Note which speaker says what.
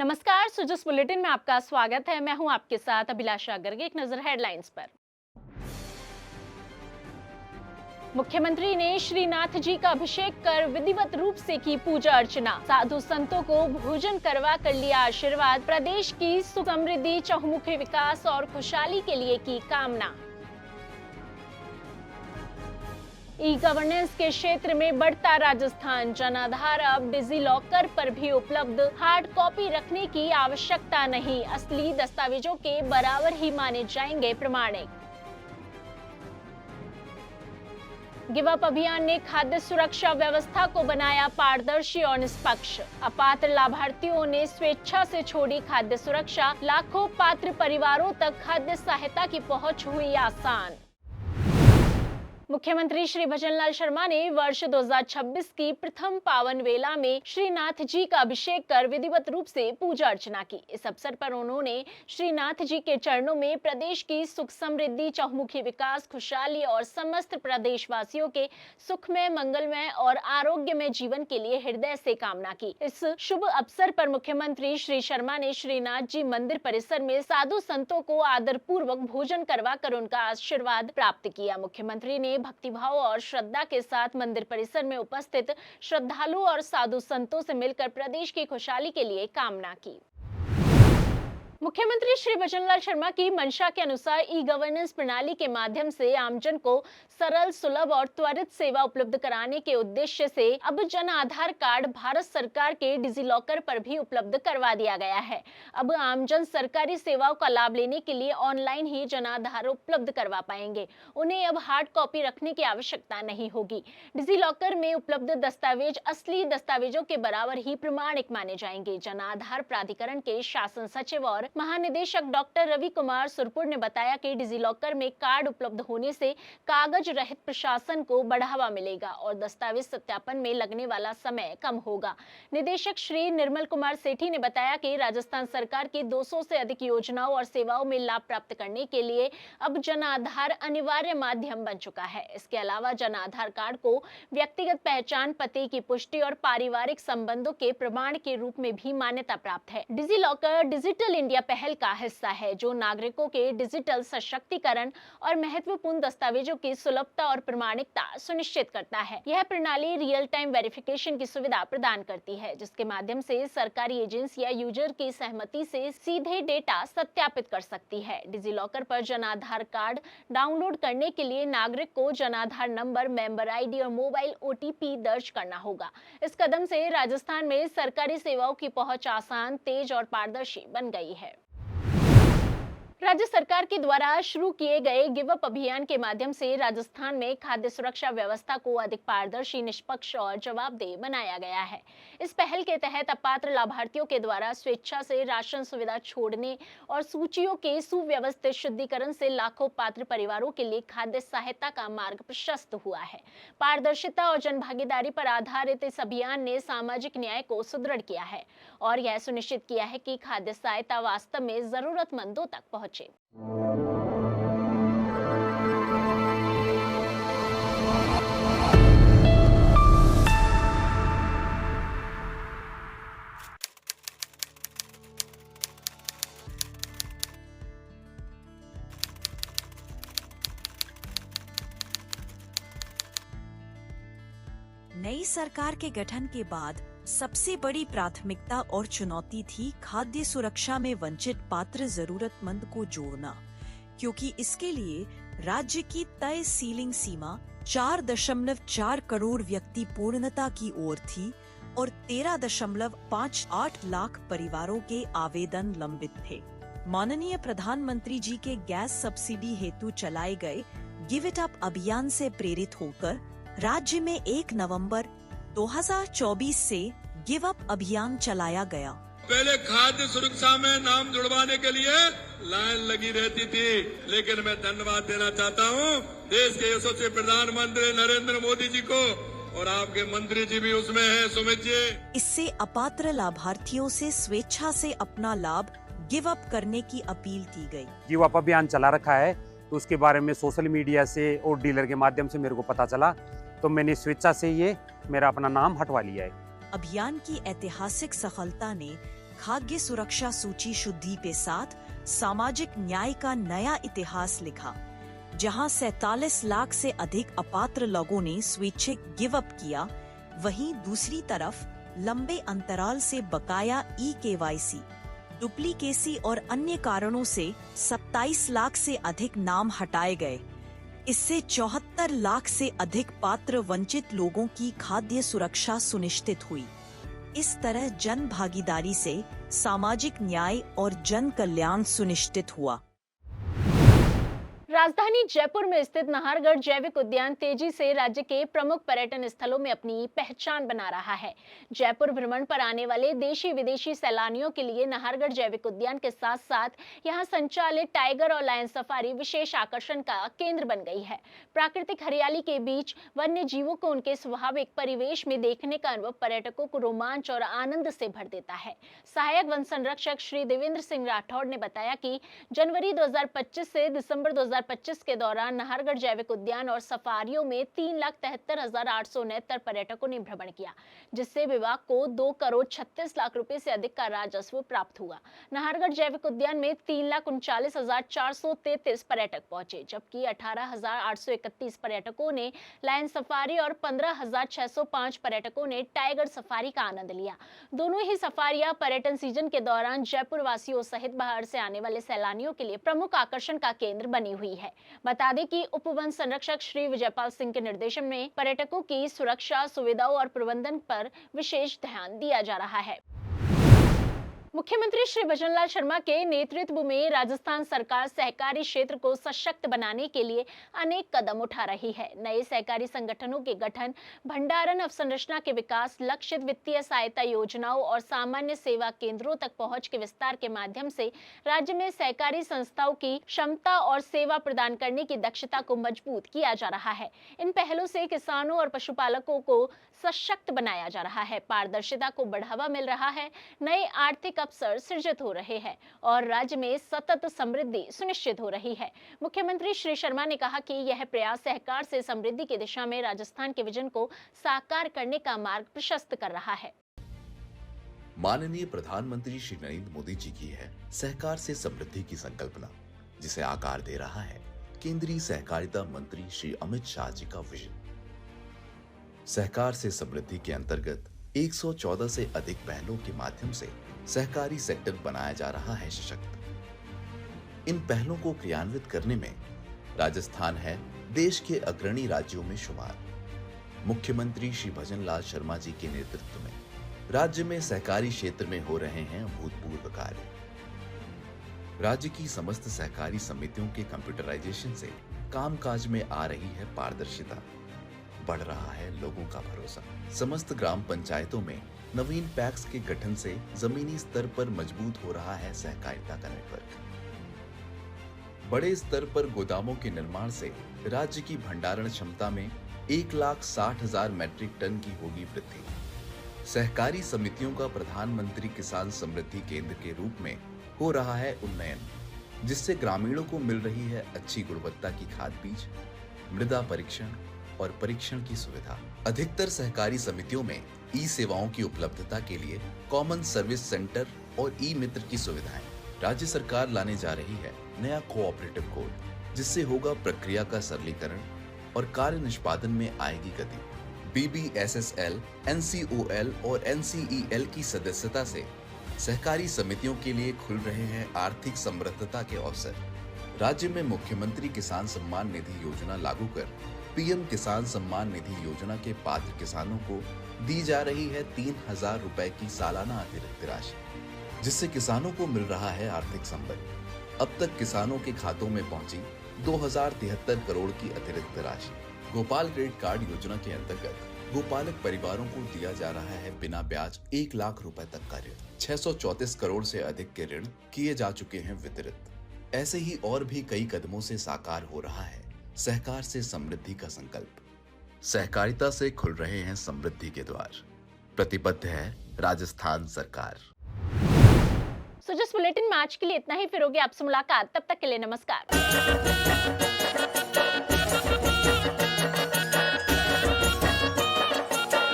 Speaker 1: नमस्कार, सुजस बुलेटिन में आपका स्वागत है। मैं हूं आपके साथ अभिलाषा गर्ग। एक नजर हेडलाइंस पर। मुख्यमंत्री ने श्रीनाथ जी का अभिषेक कर विधिवत रूप से की पूजा अर्चना। साधु संतों को भोजन करवा कर लिया आशीर्वाद। प्रदेश की सुख समृद्धि, चहुमुखी विकास और खुशहाली के लिए की कामना। ई गवर्नेंस के क्षेत्र में बढ़ता राजस्थान। जन आधार अब डिजी लॉकर पर भी उपलब्ध। हार्ड कॉपी रखने की आवश्यकता नहीं। असली दस्तावेजों के बराबर ही माने जाएंगे प्रमाणिक। गिव अप अभियान ने खाद्य सुरक्षा व्यवस्था को बनाया पारदर्शी और निष्पक्ष। अपात्र लाभार्थियों ने स्वेच्छा से छोड़ी खाद्य सुरक्षा। लाखों पात्र परिवारों तक खाद्य सहायता की पहुंच हुई आसान। मुख्यमंत्री श्री भजनलाल शर्मा ने वर्ष 2026 की प्रथम पावन वेला में श्रीनाथ जी का अभिषेक कर विधिवत रूप से पूजा अर्चना की। इस अवसर पर उन्होंने श्रीनाथ जी के चरणों में प्रदेश की सुख समृद्धि, चहुमुखी विकास, खुशहाली और समस्त प्रदेशवासियों के सुखमय, मंगलमय और आरोग्यमय जीवन के लिए हृदय से कामना की। इस शुभ अवसर पर मुख्यमंत्री श्री शर्मा ने श्रीनाथ जी मंदिर परिसर में साधु संतों को आदर पूर्वक भोजन करवा कर उनका आशीर्वाद प्राप्त किया। मुख्यमंत्री ने भक्तिभाव और श्रद्धा के साथ मंदिर परिसर में उपस्थित श्रद्धालु और साधु संतों से मिलकर प्रदेश की खुशहाली के लिए कामना की। मुख्यमंत्री श्री भजनलाल शर्मा की मंशा के अनुसार ई गवर्नेंस प्रणाली के माध्यम से आमजन को सरल, सुलभ और त्वरित सेवा उपलब्ध कराने के उद्देश्य से अब जन आधार कार्ड भारत सरकार के डिजी लॉकर पर भी उपलब्ध करवा दिया गया है। अब आमजन सरकारी सेवाओं का लाभ लेने के लिए ऑनलाइन ही जन आधार उपलब्ध करवा पाएंगे। उन्हें अब हार्ड कॉपी रखने की आवश्यकता नहीं होगी। डिजी लॉकर में उपलब्ध दस्तावेज असली दस्तावेजों के बराबर ही प्रमाणिक माने जाएंगे। जन आधार प्राधिकरण के शासन सचिव और महानिदेशक डॉक्टर रवि कुमार सुरपुर ने बताया कि डिजी लॉकर में कार्ड उपलब्ध होने से कागज रहित प्रशासन को बढ़ावा मिलेगा और दस्तावेज सत्यापन में लगने वाला समय कम होगा। निदेशक श्री निर्मल कुमार सेठी ने बताया कि राजस्थान सरकार की 200 से अधिक योजनाओं और सेवाओं में लाभ प्राप्त करने के लिए अब जन आधार अनिवार्य माध्यम बन चुका है। इसके अलावा जन आधार कार्ड को व्यक्तिगत पहचान, पते की पुष्टि और पारिवारिक संबंधों के प्रमाण के रूप में भी मान्यता प्राप्त है। डिजी लॉकर डिजिटल इंडिया पहल का हिस्सा है, जो नागरिकों के डिजिटल सशक्तिकरण और महत्वपूर्ण दस्तावेजों की सुलभता और प्रमाणिकता सुनिश्चित करता है। यह प्रणाली रियल टाइम वेरिफिकेशन की सुविधा प्रदान करती है, जिसके माध्यम से सरकारी एजेंसियां यूजर की सहमति से सीधे डेटा सत्यापित कर सकती है। डिजी लॉकर पर जन आधार कार्ड डाउनलोड करने के लिए नागरिक को Jan Aadhaar number, member ID और मोबाइल ओटीपी दर्ज करना होगा। इस कदम से राजस्थान में सरकारी सेवाओं की पहुंच आसान, तेज और पारदर्शी बन गई है। राज्य सरकार के द्वारा शुरू किए गए गिव अप अभियान के माध्यम से राजस्थान में खाद्य सुरक्षा व्यवस्था को अधिक पारदर्शी, निष्पक्ष और जवाबदेह बनाया गया है। इस पहल के तहत अपात्र लाभार्थियों के द्वारा स्वेच्छा से राशन सुविधा छोड़ने और सूचियों के सुव्यवस्थित शुद्धिकरण से लाखों पात्र परिवारों के लिए खाद्य सहायता का मार्ग प्रशस्त हुआ है। पारदर्शिता और जनभागीदारी पर आधारित इस अभियान ने सामाजिक न्याय को सुदृढ़ किया है और यह सुनिश्चित किया है कि खाद्य सहायता वास्तव में जरूरतमंदों तक पहुंचे।
Speaker 2: नई सरकार के गठन के बाद सबसे बड़ी प्राथमिकता और चुनौती थी खाद्य सुरक्षा में वंचित पात्र जरूरतमंद को जोड़ना, क्योंकि इसके लिए राज्य की तय सीलिंग सीमा 4.4 करोड़ व्यक्ति पूर्णता की ओर थी और 13.58 लाख परिवारों के आवेदन लंबित थे। माननीय प्रधानमंत्री जी के गैस सब्सिडी हेतु चलाए गए गिव इट अप अभियान से प्रेरित होकर राज्य में 1 नवंबर 2024 से गिव अप अभियान चलाया गया।
Speaker 3: पहले खाद्य सुरक्षा में नाम जुड़वाने के लिए लाइन लगी रहती थी, लेकिन मैं धन्यवाद देना चाहता हूं देश के यशस्वी प्रधानमंत्री नरेंद्र मोदी जी को, और आपके मंत्री जी भी उसमें हैं, सुमित जी।
Speaker 2: इससे अपात्र लाभार्थियों से स्वेच्छा से अपना लाभ गिव अप करने की अपील की गई।
Speaker 4: गिव अप अभियान चला रखा है, तो उसके बारे में सोशल मीडिया से और डीलर के माध्यम से मेरे को पता चला, तो मैंने स्वेच्छा से ये मेरा अपना नाम हटवा लिया है।
Speaker 2: अभियान की ऐतिहासिक सफलता ने खाद्य सुरक्षा सूची शुद्धि के साथ सामाजिक न्याय का नया इतिहास लिखा, जहां 47 लाख से अधिक अपात्र लोगों ने स्वैच्छिक गिव अप किया। वहीं दूसरी तरफ लंबे अंतराल से बकाया KYC, डुप्लीकेसी और अन्य कारणों से 27 लाख से अधिक नाम हटाए गए। इससे 74 लाख से अधिक पात्र वंचित लोगों की खाद्य सुरक्षा सुनिश्चित हुई। इस तरह जन भागीदारी से सामाजिक न्याय और जन कल्याण सुनिश्चित हुआ।
Speaker 1: राजधानी जयपुर में स्थित नाहरगढ़ जैविक उद्यान तेजी से राज्य के प्रमुख पर्यटन स्थलों में अपनी पहचान बना रहा है। जयपुर भ्रमण पर आने वाले देशी विदेशी सैलानियों के लिए नाहरगढ़ जैविक उद्यान के साथ साथ यहां संचालित टाइगर और लायन सफारी विशेष आकर्षण का केंद्र बन गई है। प्राकृतिक हरियाली के बीच वन्य जीवों को उनके स्वाभाविक परिवेश में देखने का अनुभव पर्यटकों को रोमांच और आनंद से भर देता है। सहायक वन संरक्षक श्री देवेंद्र सिंह राठौड़ ने बताया कि जनवरी 2025 से दिसंबर 2025 के दौरान नाहरगढ़ जैविक उद्यान और सफारियों में 3,73,869 पर्यटकों ने भ्रमण किया, जिससे विभाग को 2 करोड़ 36 लाख रुपए से अधिक का राजस्व प्राप्त हुआ। नाहरगढ़ जैविक उद्यान में 3,39,433 पर्यटक पहुंचे, जबकि 18,831 पर्यटकों ने लायन सफारी और 15,605 पर्यटकों ने टाइगर सफारी का आनंद लिया। दोनों ही सफारियां पर्यटन सीजन के दौरान जयपुर वासियों सहित बाहर से आने वाले सैलानियों के लिए प्रमुख आकर्षण का केंद्र बनी हुई है। बता दें कि उप वन संरक्षक श्री विजयपाल सिंह के निर्देशन में पर्यटकों की सुरक्षा, सुविधाओं और प्रबंधन पर विशेष ध्यान दिया जा रहा है। मुख्यमंत्री श्री भजनलाल शर्मा के नेतृत्व में राजस्थान सरकार सहकारी क्षेत्र को सशक्त बनाने के लिए अनेक कदम उठा रही है। नए सहकारी संगठनों के गठन, भंडारण अवसंरचना के विकास, लक्षित वित्तीय सहायता योजनाओं और सामान्य सेवा केंद्रों तक पहुंच के विस्तार के माध्यम से राज्य में सहकारी संस्थाओं की क्षमता और सेवा प्रदान करने की दक्षता को मजबूत किया जा रहा है। इन पहलों से किसानों और पशुपालकों को सशक्त बनाया जा रहा है, पारदर्शिता को बढ़ावा मिल रहा है, नए आर्थिक अवसर सृजित हो रहे हैं और राज्य में सतत समृद्धि सुनिश्चित हो रही है। मुख्यमंत्री श्री शर्मा ने कहा कि यह प्रयास सहकार से समृद्धि की दिशा में राजस्थान के विजन को साकार करने का मार्ग प्रशस्त कर रहा है।
Speaker 5: माननीय प्रधानमंत्री श्री नरेंद्र मोदी जी की है सहकार से समृद्धि की संकल्पना, जिसे आकार दे रहा है केंद्रीय सहकारिता मंत्री श्री अमित शाह जी का विजन। सहकार से समृद्धि के अंतर्गत 114 से अधिक पहलों के माध्यम से सहकारी सेक्टर बनाया जा रहा है सशक्त। इन पहलों को क्रियान्वित करने में राजस्थान है देश के अग्रणी राज्यों में शुमार। मुख्यमंत्री श्री भजनलाल शर्मा जी के नेतृत्व में राज्य में सहकारी क्षेत्र में हो रहे हैं अभूतपूर्व कार्य। राज्य की समस्त सहकारी समितियों के कंप्यूटराइजेशन से कामकाज में आ रही है पारदर्शिता, बढ़ रहा है लोगों का भरोसा। समस्त ग्राम पंचायतों में नवीन पैक्स के गठन से जमीनी स्तर पर मजबूत हो रहा है सहकारिता का नेटवर्क। बड़े स्तर पर गोदामों के निर्माण से राज्य की भंडारण क्षमता में 1,60,000 मैट्रिक टन की होगी वृद्धि। सहकारी समितियों का प्रधानमंत्री किसान समृद्धि केंद्र के रूप में हो रहा है उन्नयन, जिससे ग्रामीणों को मिल रही है अच्छी गुणवत्ता की खाद बीज, मृदा परीक्षण और परीक्षण की सुविधा। अधिकतर सहकारी समितियों में ई सेवाओं की उपलब्धता के लिए कॉमन सर्विस सेंटर और ई मित्र की सुविधाएं। राज्य सरकार लाने जा रही है नया कोऑपरेटिव कोड, जिससे होगा प्रक्रिया का सरलीकरण और कार्य निष्पादन में आएगी गति। BBSSL, NCOL और NCEL की सदस्यता से सहकारी समितियों के लिए खुल रहे हैं आर्थिक समृद्धता के अवसर। राज्य में मुख्यमंत्री किसान सम्मान निधि योजना लागू कर PM किसान सम्मान निधि योजना के पात्र किसानों को दी जा रही है 3,000 रुपए की सालाना अतिरिक्त राशि, जिससे किसानों को मिल रहा है आर्थिक संबल। अब तक किसानों के खातों में पहुंची 2,073 करोड़ की अतिरिक्त राशि। गोपाल क्रेडिट कार्ड योजना के अंतर्गत गोपालक परिवारों को दिया जा रहा है बिना ब्याज 1 लाख रुपए तक का ऋण। 634 करोड़ से अधिक के ऋण किए जा चुके हैं वितरित। ऐसे ही और भी कई कदमों से साकार हो रहा है सहकार से समृद्धि का संकल्प। सहकारिता से खुल रहे हैं समृद्धि के द्वार। प्रतिबद्ध है राजस्थान सरकार।
Speaker 1: सो जस्ट बुलेटिन में आज के लिए इतना ही। फिर होगी आपसे मुलाकात, तब तक के लिए नमस्कार।